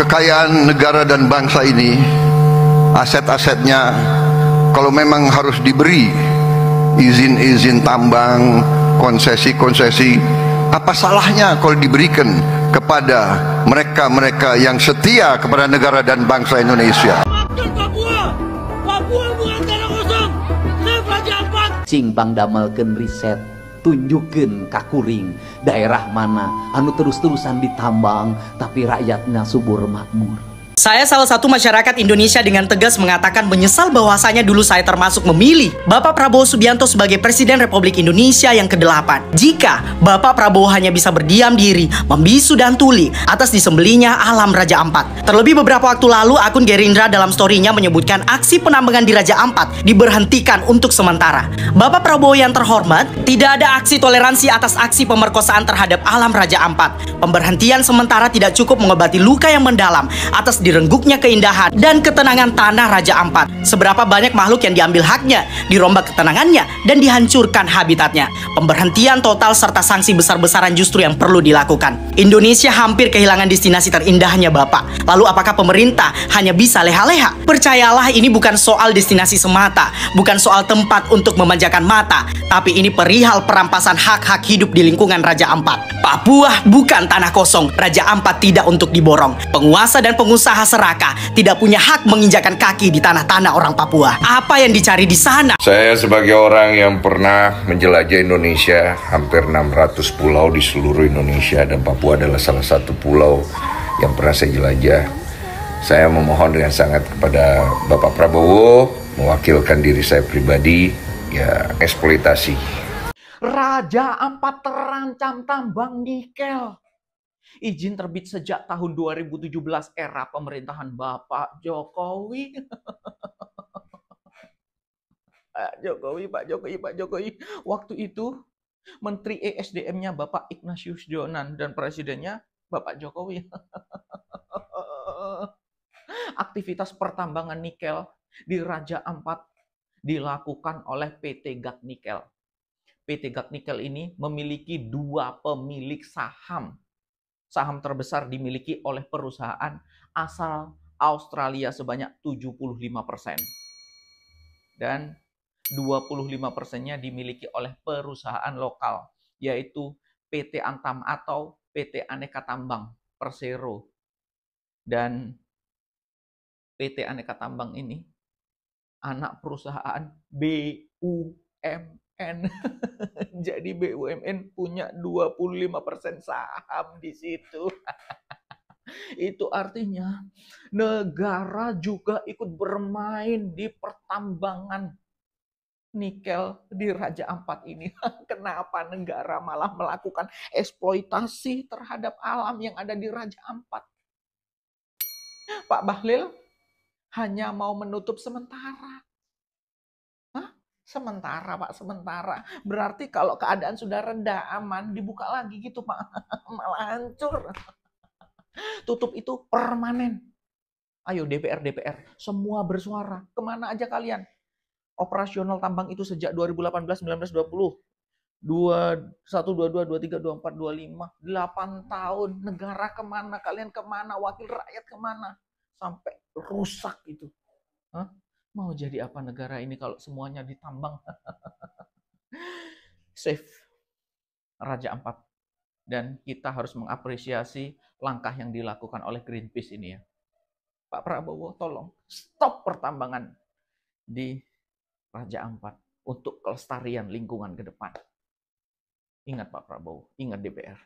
kekayaan negara dan bangsa ini, aset-asetnya, kalau memang harus diberi izin-izin tambang, konsesi-konsesi, apa salahnya kalau diberikan kepada mereka-mereka yang setia kepada negara dan bangsa Indonesia? Papua, Papua bukan tanah kosong. Saya Raja Ampat. Cing pangdamelkeun riset, tunjukkeun ka kuring daerah mana anu terus-terusan ditambang tapi rakyatnya subur makmur. Saya salah satu masyarakat Indonesia dengan tegas mengatakan menyesal bahwasanya dulu saya termasuk memilih Bapak Prabowo Subianto sebagai Presiden Republik Indonesia yang ke-8. Jika Bapak Prabowo hanya bisa berdiam diri, membisu dan tuli atas disembelinya alam Raja Ampat. Terlebih beberapa waktu lalu akun Gerindra dalam story-nya menyebutkan aksi penambangan di Raja Ampat diberhentikan untuk sementara. Bapak Prabowo yang terhormat, tidak ada aksi toleransi atas aksi pemerkosaan terhadap alam Raja Ampat. Pemberhentian sementara tidak cukup mengobati luka yang mendalam atas direngguknya keindahan dan ketenangan tanah Raja Ampat. Seberapa banyak makhluk yang diambil haknya, dirombak ketenangannya, dan dihancurkan habitatnya. Pemberhentian total serta sanksi besar-besaran justru yang perlu dilakukan. Indonesia hampir kehilangan destinasi terindahnya Bapak. Lalu apakah pemerintah hanya bisa leha-leha? Percayalah, ini bukan soal destinasi semata, bukan soal tempat untuk memanjakan mata, tapi ini perihal perampasan hak-hak hidup di lingkungan Raja Ampat. Papua bukan tanah kosong. Raja Ampat tidak untuk diborong. Penguasa dan pengusaha serakah tidak punya hak menginjakan kaki di tanah-tanah orang Papua. Apa yang dicari di sana? Saya sebagai orang yang pernah menjelajah Indonesia, hampir 600 pulau di seluruh Indonesia, dan Papua adalah salah satu pulau yang pernah saya jelajah. Saya memohon dengan sangat kepada Bapak Prabowo, mewakilkan diri saya pribadi, ya eksploitasi. Raja Ampat terancam tambang nikel. Izin terbit sejak tahun 2017 era pemerintahan Bapak Jokowi. Pak Jokowi. Waktu itu Menteri ESDM-nya Bapak Ignatius Jonan dan Presidennya Bapak Jokowi. Aktivitas pertambangan nikel di Raja Ampat dilakukan oleh PT GAT Nikel. PT GAT Nikel ini memiliki 2 pemilik saham. Saham terbesar dimiliki oleh perusahaan asal Australia sebanyak 75%. Dan 25%-nya dimiliki oleh perusahaan lokal, yaitu PT Antam atau PT Aneka Tambang Persero. Dan PT Aneka Tambang ini anak perusahaan BUMN. Jadi BUMN punya 25% saham di situ. Itu artinya negara juga ikut bermain di pertambangan nikel di Raja Ampat ini. Kenapa negara malah melakukan eksploitasi terhadap alam yang ada di Raja Ampat? Pak Bahlil hanya mau menutup sementara. Sementara, Pak, sementara. Berarti kalau keadaan sudah reda, aman, dibuka lagi gitu, Pak. Malah hancur. Tutup itu permanen. Ayo DPR, semua bersuara. Kemana aja kalian? Operasional tambang itu sejak 2018, 19, 20. 21, 22, 23, 24, 25. 8 tahun. Negara kemana? Kalian kemana? Wakil rakyat kemana? Sampai rusak itu. Mau jadi apa negara ini kalau semuanya ditambang? Save Raja Ampat. Dan kita harus mengapresiasi langkah yang dilakukan oleh Greenpeace ini ya. Pak Prabowo, tolong stop pertambangan di Raja Ampat untuk kelestarian lingkungan ke depan. Ingat Pak Prabowo, ingat DPR.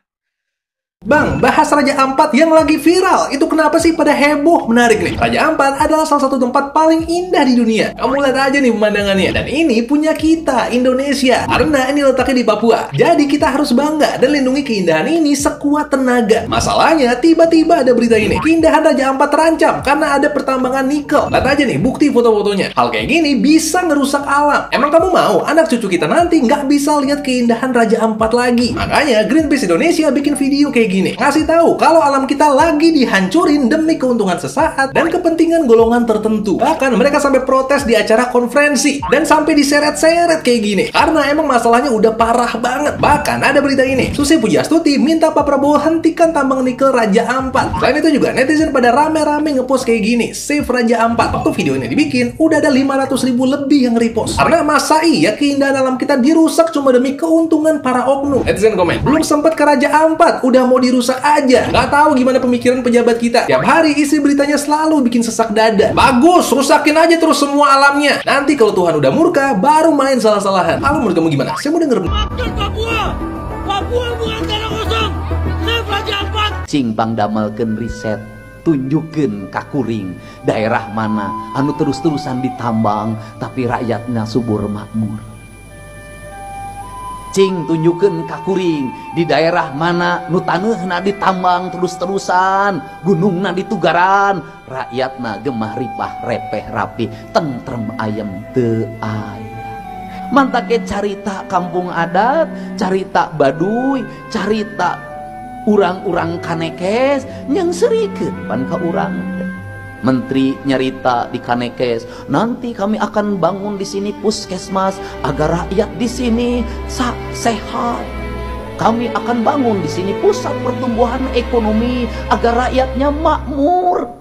Bang, bahas Raja Ampat yang lagi viral. Itu kenapa sih pada heboh? Menarik nih. Raja Ampat adalah salah satu tempat paling indah di dunia. Kamu lihat aja nih pemandangannya. Dan ini punya kita, Indonesia. Karena ini letaknya di Papua. Jadi kita harus bangga dan lindungi keindahan ini sekuat tenaga. Masalahnya, tiba-tiba ada berita ini. Keindahan Raja Ampat terancam karena ada pertambangan nikel. Lihat aja nih bukti foto-fotonya. Hal kayak gini bisa ngerusak alam. Emang kamu mau anak cucu kita nanti nggak bisa lihat keindahan Raja Ampat lagi? Makanya Greenpeace Indonesia bikin video kayak gini, ngasih tahu kalau alam kita lagi dihancurin demi keuntungan sesaat dan kepentingan golongan tertentu. Bahkan mereka sampai protes di acara konferensi dan sampai diseret-seret kayak gini karena emang masalahnya udah parah banget. Bahkan ada berita ini, Susi Pujiastuti minta Pak Prabowo hentikan tambang nikel Raja Ampat. Selain itu juga netizen pada rame-rame ngepost kayak gini, save Raja Ampat. Waktu video ini dibikin, udah ada 500.000 lebih yang repost. Karena masa iya keindahan alam kita dirusak cuma demi keuntungan para oknum? Netizen komen, belum sempat ke Raja Ampat, udah mau dirusak aja. Nggak tahu gimana pemikiran pejabat kita. Tiap hari isi beritanya selalu bikin sesak dada. Bagus, rusakin aja terus semua alamnya. Nanti kalau Tuhan udah murka, baru main salah-salahan. Kalau menurut kamu gimana? Saya mau denger. Maafkan Papua! Papua bukan tanah kosong! Save Raja Ampat! Cing bang damelkeun riset, tunjukeun ka kuring daerah mana anu terus-terusan ditambang tapi rakyatnya subur makmur. Cing tunjukeun ka kuring di daerah mana nu taneuhna ditambang terus-terusan, gunungna ditugaran, rakyatna gemah ripah repeh rapi, tentrem ayem teu aya. Mantake carita kampung adat, carita baduy, carita urang-urang kanekes yang serikeun pan ka urang. Menteri nyerita di Kanekes, nanti kami akan bangun di sini puskesmas agar rakyat di sini sehat. Kami akan bangun di sini pusat pertumbuhan ekonomi agar rakyatnya makmur.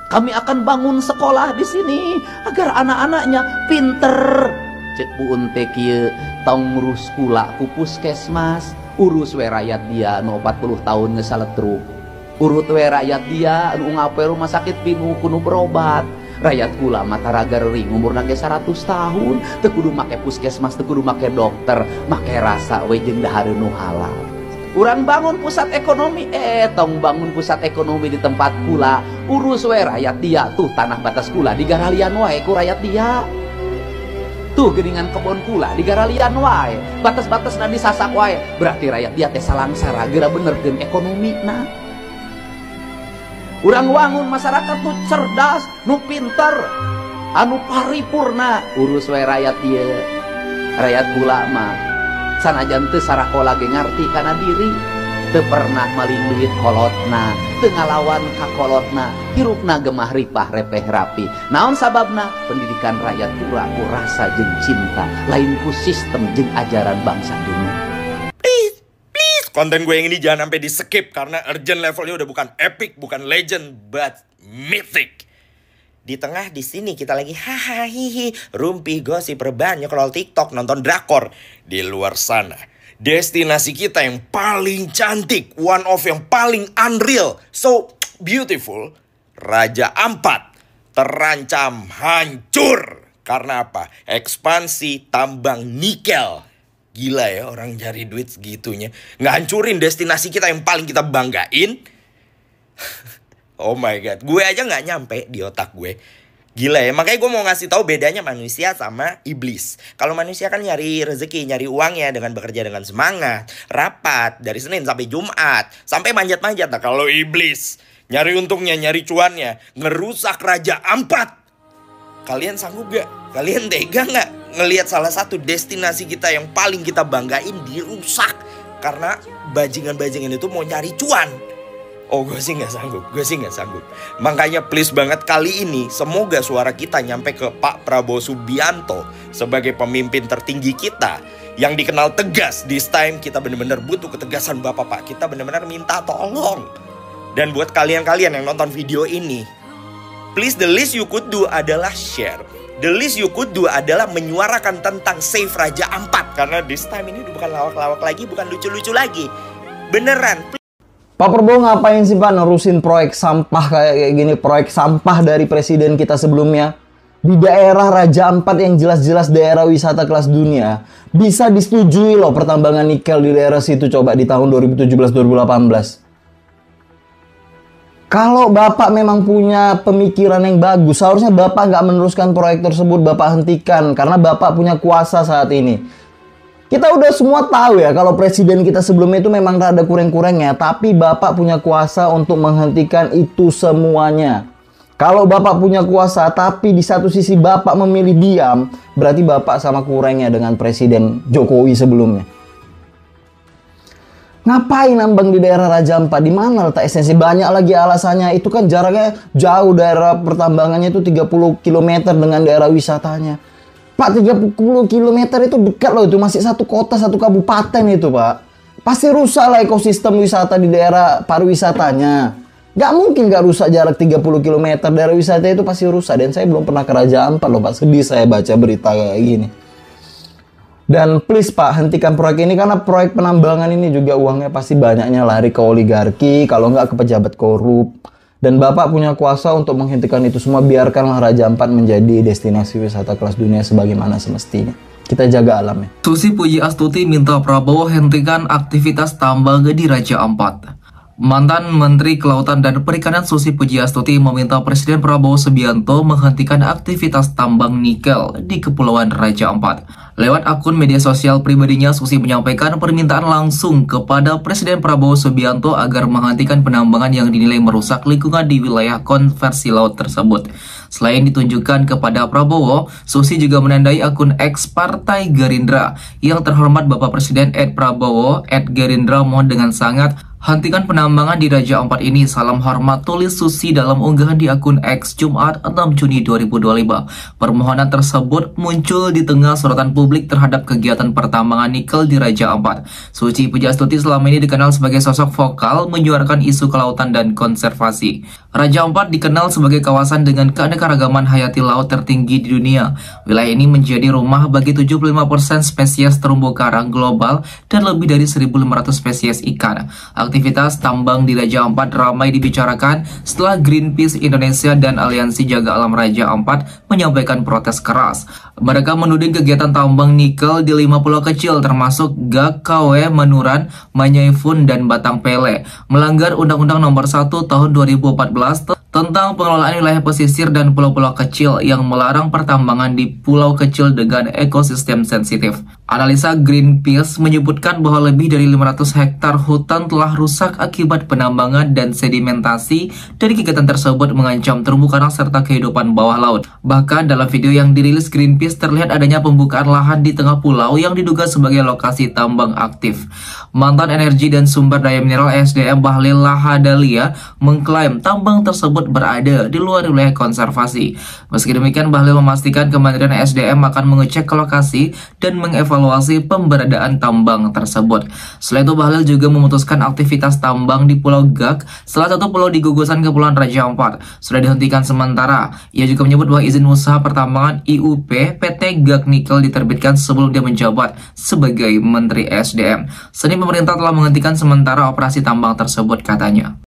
Kami akan bangun sekolah di sini agar anak-anaknya pinter. Cek puun teh kieu tong ngurus kula ku puskesmas, urus we rakyat dia nu 40 tahun geus saletruk. Urut we rakyat dia anu ngape rumah sakit pinu kudu berobat. Rakyat kula mata raga ring umurna ge 100 tahun teu kudu make puskesmas, teu kudu make dokter, make rasa we jeung dahareun nu halal. Urang bangun pusat ekonomi, tong bangun pusat ekonomi di tempat kula, urus we rakyat dia. Tuh tanah batas kula digaralian wae ku rakyat dia. Tuh geningan kebon kula digaralian wae, batas-batasna disasak wae. Berarti rakyat dia teh salangsara geura benerkeun ekonomina. Urang wangun masyarakat nu cerdas, nu pinter, anu paripurna, urus we rakyat ieu. Rakyat kula mah sanajan teu sarakola ge ngarti kana diri, teu pernah maling duit kolotna, teu ngalawan ka kolotna, hirupna gemah ripah repeh rapi. Naon sababna? Pendidikan rakyat kurang ku rasa jeung cinta, lain ku sistem jeung ajaran bangsa dunia. Konten gue yang ini jangan sampai di skip karena urgent levelnya udah bukan epic, bukan legend, but mythic. Di tengah di sini kita lagi hahaha hihi, rumpi gosip rebahan nyekrol TikTok, nonton drakor. Di luar sana, destinasi kita yang paling cantik, one of yang paling unreal, so beautiful, Raja Ampat terancam hancur. Karena apa? Ekspansi tambang nikel. Gila ya orang cari duit segitunya. Ngancurin destinasi kita yang paling kita banggain. Oh my god. Gue aja gak nyampe di otak gue. Gila ya. Makanya gue mau ngasih tahu bedanya manusia sama iblis. Kalau manusia kan nyari rezeki, nyari uangnya dengan bekerja dengan semangat. Rapat dari Senin sampai Jumat. Sampai manjat-manjat. Nah kalau iblis nyari untungnya, nyari cuannya. Ngerusak Raja Ampat. Kalian sanggup gak? Kalian tega gak? Ngelihat salah satu destinasi kita yang paling kita banggain dirusak karena bajingan-bajingan itu mau nyari cuan. Oh gue sih gak sanggup. Makanya please banget kali ini semoga suara kita nyampe ke Pak Prabowo Subianto sebagai pemimpin tertinggi kita yang dikenal tegas. This time kita benar-benar butuh ketegasan Bapak Pak. Kita benar-benar minta tolong. Dan buat kalian-kalian yang nonton video ini, please the least you could do adalah share. The least you could do adalah menyuarakan tentang save Raja Ampat. Karena this time ini udah bukan lawak-lawak lagi, bukan lucu-lucu lagi. Beneran. Pak Prabowo ngapain sih Pak nerusin proyek sampah kayak gini? Proyek sampah dari presiden kita sebelumnya. Di daerah Raja Ampat yang jelas-jelas daerah wisata kelas dunia. Bisa disetujui loh pertambangan nikel di daerah situ coba di tahun 2017-2018. Kalau Bapak memang punya pemikiran yang bagus, seharusnya Bapak nggak meneruskan proyek tersebut, Bapak hentikan. Karena Bapak punya kuasa saat ini. Kita udah semua tahu ya, kalau presiden kita sebelumnya itu memang rada kurang-kurangnya. Tapi Bapak punya kuasa untuk menghentikan itu semuanya. Kalau Bapak punya kuasa, tapi di satu sisi Bapak memilih diam, berarti Bapak sama kurangnya dengan Presiden Jokowi sebelumnya. Ngapain nambang di daerah Raja Ampat? Di mana letak esensi? Banyak lagi alasannya. Itu kan jaraknya jauh, daerah pertambangannya itu 30 km dengan daerah wisatanya. Pak, 30 km itu dekat loh, itu masih satu kota, satu kabupaten itu, Pak. Pasti rusak lah ekosistem wisata di daerah pariwisatanya. Gak mungkin gak rusak jarak 30 km. Daerah wisata itu pasti rusak. Dan saya belum pernah ke Raja Ampat loh, Pak. Sedih saya baca berita kayak gini. Dan please Pak, hentikan proyek ini karena proyek penambangan ini juga uangnya pasti banyaknya lari ke oligarki, kalau nggak ke pejabat korup. Dan Bapak punya kuasa untuk menghentikan itu semua. Biarkanlah Raja Ampat menjadi destinasi wisata kelas dunia sebagaimana semestinya. Kita jaga alamnya. Susi Pujiastuti minta Prabowo hentikan aktivitas tambang di Raja Ampat. Mantan Menteri Kelautan dan Perikanan Susi Pujiastuti meminta Presiden Prabowo Subianto menghentikan aktivitas tambang nikel di Kepulauan Raja Ampat. Lewat akun media sosial pribadinya, Susi menyampaikan permintaan langsung kepada Presiden Prabowo Subianto agar menghentikan penambangan yang dinilai merusak lingkungan di wilayah konversi laut tersebut. Selain ditunjukkan kepada Prabowo, Susi juga menandai akun X Partai Gerindra. Yang terhormat Bapak Presiden Prabowo, Gerindra mohon dengan sangat hentikan penambangan di Raja Ampat ini. Salam hormat, tulis Susi dalam unggahan di akun X Jumat 6 Juni 2025. Permohonan tersebut muncul di tengah sorotan publik terhadap kegiatan pertambangan nikel di Raja Ampat. Susi Pujiastuti selama ini dikenal sebagai sosok vokal menyuarakan isu kelautan dan konservasi. Raja Ampat dikenal sebagai kawasan dengan keanekaragaman hayati laut tertinggi di dunia. Wilayah ini menjadi rumah bagi 75% spesies terumbu karang global dan lebih dari 1.500 spesies ikan. Aktivitas tambang di Raja Ampat ramai dibicarakan setelah Greenpeace Indonesia dan Aliansi Jaga Alam Raja Ampat menyampaikan protes keras. Mereka menuding kegiatan tambang nikel di 5 pulau kecil termasuk Gak, Kawe, Menuran, Manyaifun, dan Batang Pele melanggar Undang-Undang Nomor 1 Tahun 2014 tentang pengelolaan wilayah pesisir dan pulau-pulau kecil yang melarang pertambangan di pulau kecil dengan ekosistem sensitif. Analisa Greenpeace menyebutkan bahwa lebih dari 500 hektar hutan telah rusak akibat penambangan dan sedimentasi dari kegiatan tersebut mengancam terumbu karang serta kehidupan bawah laut. Bahkan dalam video yang dirilis Greenpeace terlihat adanya pembukaan lahan di tengah pulau yang diduga sebagai lokasi tambang aktif. Mantan Energi dan Sumber Daya Mineral SDM Bahlil Lahadalia mengklaim tambang tersebut berada di luar wilayah konservasi. Meski demikian, Bahlil memastikan Kementerian SDM akan mengecek ke lokasi dan mengevaluasi pemberadaan tambang tersebut. Selain itu, Bahlil juga memutuskan aktivitas tambang di Pulau Gak, salah satu pulau di gugusan Kepulauan Raja Ampat, sudah dihentikan sementara. Ia juga menyebut bahwa izin usaha pertambangan IUP PT Gak Nikel diterbitkan sebelum dia menjabat sebagai Menteri SDM. Senin pemerintah telah menghentikan sementara operasi tambang tersebut, katanya.